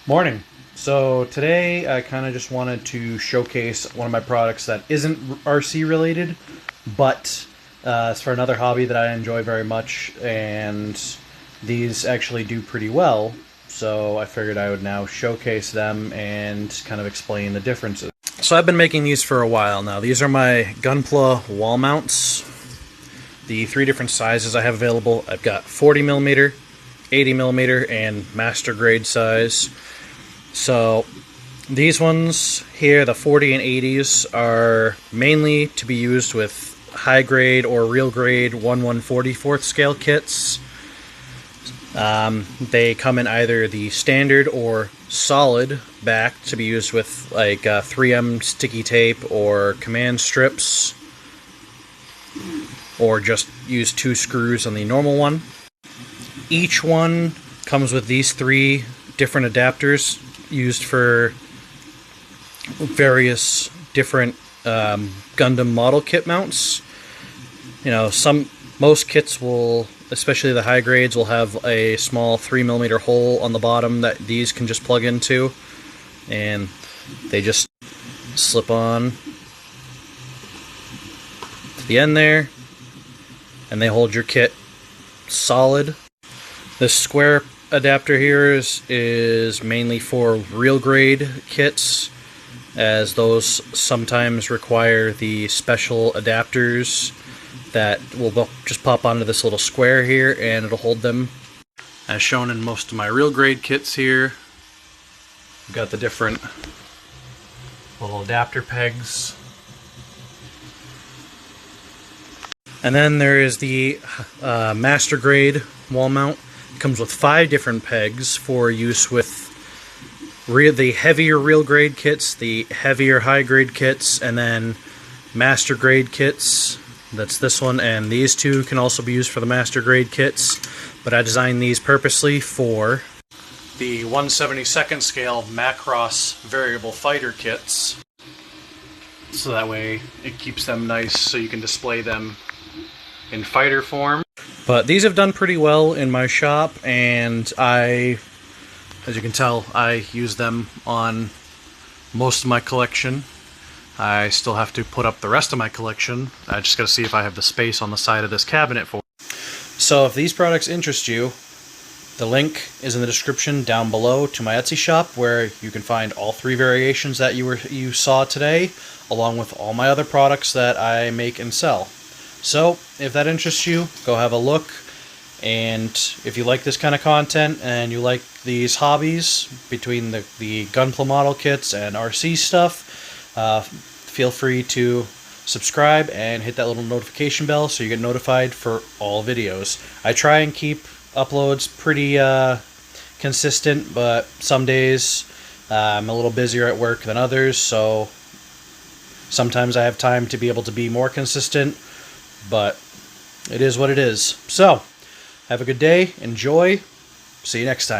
Morning. So today I kind of just wanted to showcase one of my products that isn't RC related, but it's for another hobby that I enjoy very much, and these actually do pretty well. So I figured I would now showcase them and kind of explain the differences. So I've been making these for a while now. These are my Gunpla wall mounts. The three different sizes I have available. I've got 40mm, 80mm, and master grade size. So these ones here, the 40 and 80s, are mainly to be used with high grade or real grade 1/144th scale kits. They come in either the standard or solid back to be used with like 3M sticky tape or command strips, or just use 2 screws on the normal one. Each one comes with these 3 different adapters used for various different Gundam model kit mounts. You know, most kits will, especially the high grades, will have a small 3mm hole on the bottom that these can just plug into, and they just slip on to the end there, and they hold your kit solid. This square adapter here is mainly for real grade kits, as those sometimes require the special adapters that will just pop onto this little square here and it'll hold them. As shown in most of my real grade kits here, we've got the different little adapter pegs. And then there is the master grade wall mount. It comes with 5 different pegs for use with the heavier real grade kits, the heavier high grade kits, and then master grade kits. That's this one, and these 2 can also be used for the master grade kits, but I designed these purposely for the 1/72nd scale Macross variable fighter kits, so that way it keeps them nice so you can display them in fighter form. But these have done pretty well in my shop, and as you can tell, I use them on most of my collection. I still have to put up the rest of my collection. I just gotta see if I have the space on the side of this cabinet for it. So if these products interest you, the link is in the description down below to my Etsy shop, where you can find all 3 variations that you saw today, along with all my other products that I make and sell. So if that interests you, go have a look. And if you like this kind of content and you like these hobbies between the Gunpla model kits and RC stuff, feel free to subscribe and hit that little notification bell so you get notified for all videos. I try and keep uploads pretty consistent, but some days I'm a little busier at work than others, so sometimes I have time to be able to be more consistent, but it is what it is. So have a good day, enjoy, see you next time.